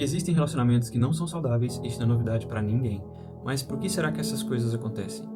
Que existem relacionamentos que não são saudáveis, isso não é novidade para ninguém. Mas por que será que essas coisas acontecem?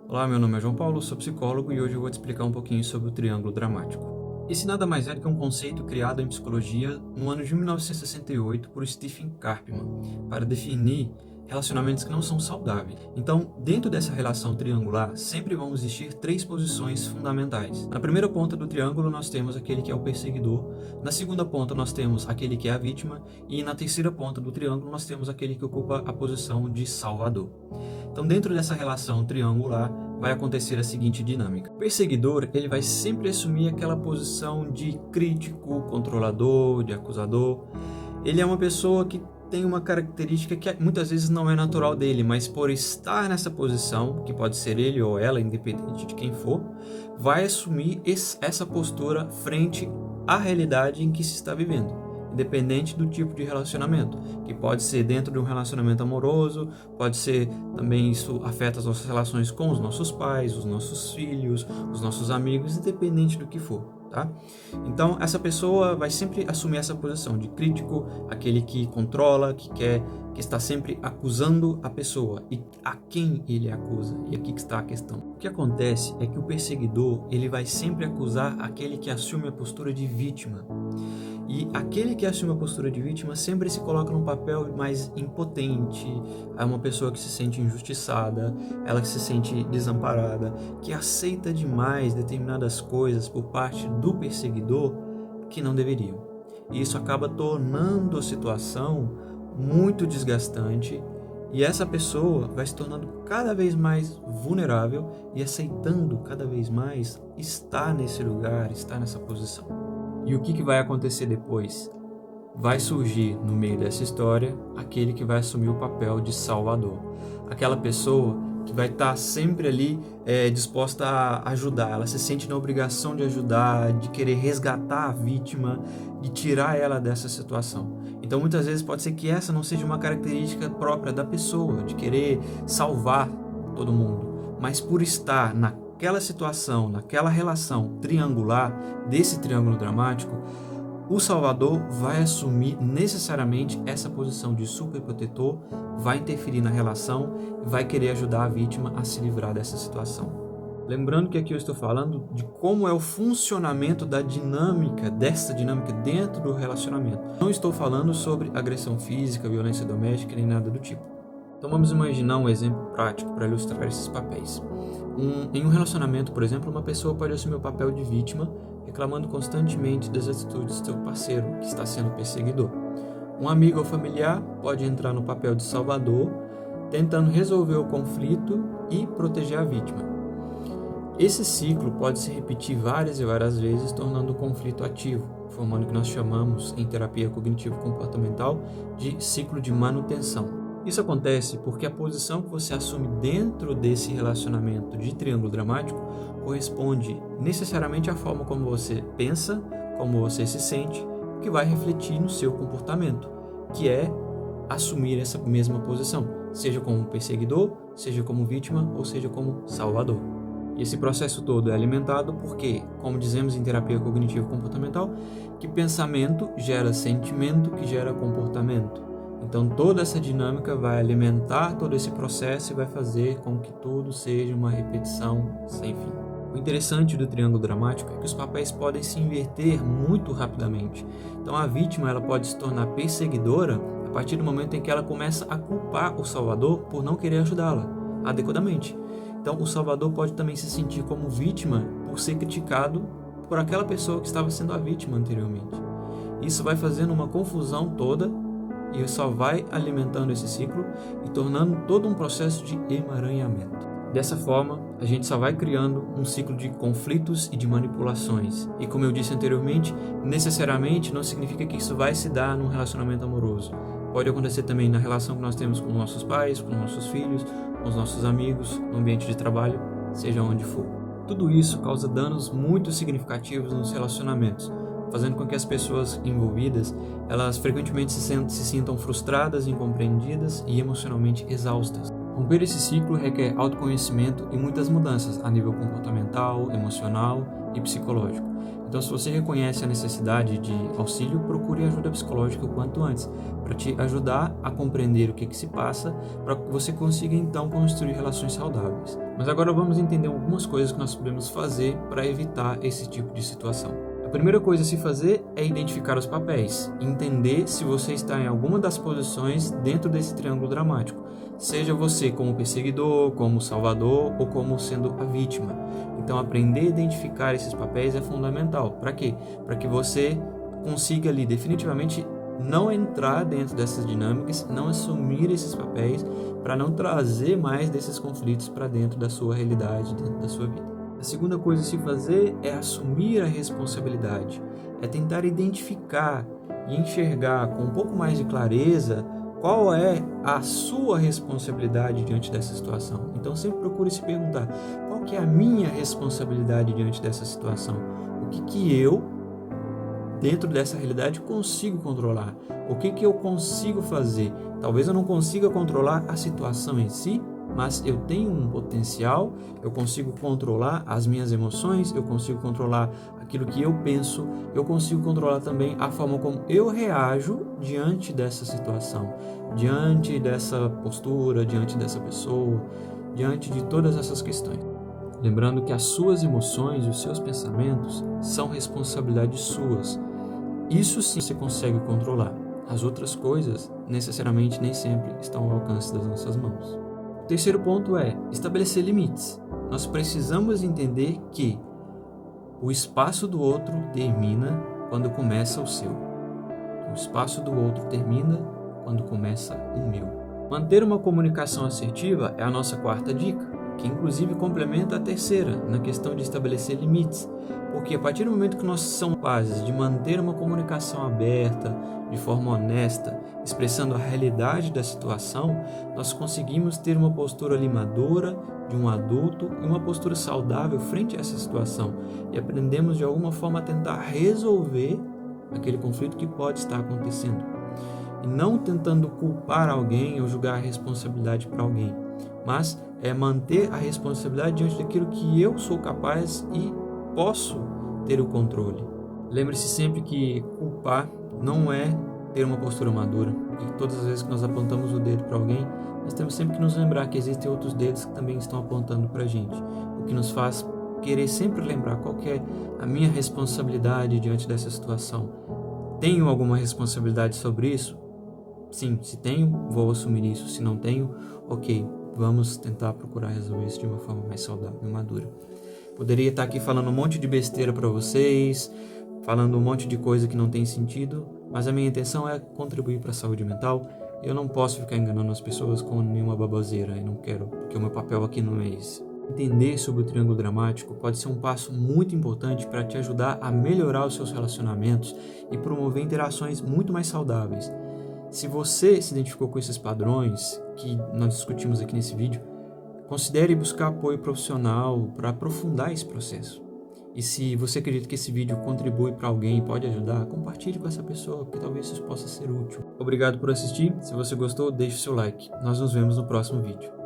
Olá, meu nome é João Paulo, sou psicólogo e hoje eu vou te explicar um pouquinho sobre o triângulo dramático. Esse nada mais é do que um conceito criado em psicologia no ano de 1968 por Stephen Karpman, para definir relacionamentos que não são saudáveis. Então, dentro dessa relação triangular, sempre vão existir três posições fundamentais. Na primeira ponta do triângulo, nós temos aquele que é o perseguidor, na segunda ponta, nós temos aquele que é a vítima, e na terceira ponta do triângulo, nós temos aquele que ocupa a posição de salvador. Então, dentro dessa relação triangular, vai acontecer a seguinte dinâmica. O perseguidor, ele vai sempre assumir aquela posição de crítico, controlador, de acusador. Ele é uma pessoa que tem uma característica que muitas vezes não é natural dele, mas por estar nessa posição, que pode ser ele ou ela, independente de quem for, vai assumir essa postura frente à realidade em que se está vivendo, independente do tipo de relacionamento, que pode ser dentro de um relacionamento amoroso, pode ser também isso afeta as nossas relações com os nossos pais, os nossos filhos, os nossos amigos, independente do que for. Tá? Então, essa pessoa vai sempre assumir essa posição de crítico, aquele que controla, que está sempre acusando a pessoa. E a quem ele acusa? E aqui que está a questão. O que acontece é que o perseguidor, ele vai sempre acusar aquele que assume a postura de vítima. E aquele que assume a postura de vítima sempre se coloca num papel mais impotente, é uma pessoa que se sente injustiçada, ela que se sente desamparada, que aceita demais determinadas coisas por parte do perseguidor que não deveriam. E isso acaba tornando a situação muito desgastante e essa pessoa vai se tornando cada vez mais vulnerável e aceitando cada vez mais estar nesse lugar, estar nessa posição. E o que vai acontecer depois? Vai surgir no meio dessa história aquele que vai assumir o papel de salvador. Aquela pessoa que vai estar sempre ali disposta a ajudar. Ela se sente na obrigação de ajudar, de querer resgatar a vítima, de tirar ela dessa situação. Então muitas vezes pode ser que essa não seja uma característica própria da pessoa, de querer salvar todo mundo. Mas por estar naquela situação, naquela relação triangular, desse triângulo dramático, o salvador vai assumir necessariamente essa posição de superprotetor, vai interferir na relação e vai querer ajudar a vítima a se livrar dessa situação. Lembrando que aqui eu estou falando de como é o funcionamento dessa dinâmica dentro do relacionamento. Não estou falando sobre agressão física, violência doméstica, nem nada do tipo. Então vamos imaginar um exemplo prático para ilustrar esses papéis. Em um relacionamento, por exemplo, uma pessoa pode assumir o papel de vítima, reclamando constantemente das atitudes do seu parceiro, que está sendo perseguidor. Um amigo ou familiar pode entrar no papel de salvador, tentando resolver o conflito e proteger a vítima. Esse ciclo pode se repetir várias e várias vezes, tornando o conflito ativo, formando o que nós chamamos, em terapia cognitivo-comportamental, de ciclo de manutenção. Isso acontece porque a posição que você assume dentro desse relacionamento de triângulo dramático corresponde necessariamente à forma como você pensa, como você se sente, que vai refletir no seu comportamento, que é assumir essa mesma posição, seja como perseguidor, seja como vítima ou seja como salvador. E esse processo todo é alimentado porque, como dizemos em terapia cognitivo-comportamental, que pensamento gera sentimento que gera comportamento. Então toda essa dinâmica vai alimentar todo esse processo e vai fazer com que tudo seja uma repetição sem fim. O interessante do triângulo dramático é que os papéis podem se inverter muito rapidamente. Então a vítima ela pode se tornar perseguidora a partir do momento em que ela começa a culpar o salvador por não querer ajudá-la adequadamente. Então o salvador pode também se sentir como vítima por ser criticado por aquela pessoa que estava sendo a vítima anteriormente. Isso vai fazendo uma confusão toda e só vai alimentando esse ciclo e tornando todo um processo de emaranhamento. Dessa forma, a gente só vai criando um ciclo de conflitos e de manipulações. E como eu disse anteriormente, necessariamente não significa que isso vai se dar num relacionamento amoroso. Pode acontecer também na relação que nós temos com nossos pais, com nossos filhos, com os nossos amigos, no ambiente de trabalho, seja onde for. Tudo isso causa danos muito significativos nos relacionamentos, fazendo com que as pessoas envolvidas, elas frequentemente se sintam frustradas, incompreendidas e emocionalmente exaustas. Romper esse ciclo requer autoconhecimento e muitas mudanças a nível comportamental, emocional e psicológico. Então, se você reconhece a necessidade de auxílio, procure ajuda psicológica o quanto antes, para te ajudar a compreender o que se passa, para que você consiga então construir relações saudáveis. Mas agora vamos entender algumas coisas que nós podemos fazer para evitar esse tipo de situação. A primeira coisa a se fazer é identificar os papéis, entender se você está em alguma das posições dentro desse triângulo dramático, seja você como perseguidor, como salvador ou como sendo a vítima. Então, aprender a identificar esses papéis é fundamental. Para quê? Para que você consiga ali definitivamente não entrar dentro dessas dinâmicas, não assumir esses papéis, para não trazer mais desses conflitos para dentro da sua realidade, dentro da sua vida. A segunda coisa a se fazer é assumir a responsabilidade, é tentar identificar e enxergar com um pouco mais de clareza qual é a sua responsabilidade diante dessa situação. Então sempre procure se perguntar, qual que é a minha responsabilidade diante dessa situação? O que eu, dentro dessa realidade, consigo controlar? O que eu consigo fazer? Talvez eu não consiga controlar a situação em si, mas eu tenho um potencial, eu consigo controlar as minhas emoções, eu consigo controlar aquilo que eu penso, eu consigo controlar também a forma como eu reajo diante dessa situação, diante dessa postura, diante dessa pessoa, diante de todas essas questões. Lembrando que as suas emoções e os seus pensamentos são responsabilidades suas. Isso sim você consegue controlar. As outras coisas, necessariamente, nem sempre estão ao alcance das nossas mãos. O terceiro ponto é estabelecer limites. Nós precisamos entender que o espaço do outro termina quando começa o seu. O espaço do outro termina quando começa o meu. Manter uma comunicação assertiva é a nossa quarta dica, que inclusive complementa a terceira, na questão de estabelecer limites. Porque a partir do momento que nós somos capazes de manter uma comunicação aberta, de forma honesta, expressando a realidade da situação, nós conseguimos ter uma postura madura de um adulto e uma postura saudável frente a essa situação. E aprendemos de alguma forma a tentar resolver aquele conflito que pode estar acontecendo. E não tentando culpar alguém ou julgar a responsabilidade para alguém, mas é manter a responsabilidade diante daquilo que eu sou capaz e posso ter o controle. Lembre-se sempre que culpar não é ter uma postura madura, porque todas as vezes que nós apontamos o dedo para alguém, nós temos sempre que nos lembrar que existem outros dedos que também estão apontando para a gente, o que nos faz querer sempre lembrar qual que é a minha responsabilidade diante dessa situação. Tenho alguma responsabilidade sobre isso? Sim, se tenho, vou assumir isso. Se não tenho, ok, vamos tentar procurar resolver isso de uma forma mais saudável e madura. Poderia estar aqui falando um monte de besteira para vocês, falando um monte de coisa que não tem sentido, mas a minha intenção é contribuir para a saúde mental. Eu não posso ficar enganando as pessoas com nenhuma baboseira, eu não quero, porque o meu papel aqui não é esse. Entender sobre o triângulo dramático pode ser um passo muito importante para te ajudar a melhorar os seus relacionamentos e promover interações muito mais saudáveis. Se você se identificou com esses padrões que nós discutimos aqui nesse vídeo, considere buscar apoio profissional para aprofundar esse processo. E se você acredita que esse vídeo contribui para alguém e pode ajudar, compartilhe com essa pessoa, porque talvez isso possa ser útil. Obrigado por assistir. Se você gostou, deixe o seu like. Nós nos vemos no próximo vídeo.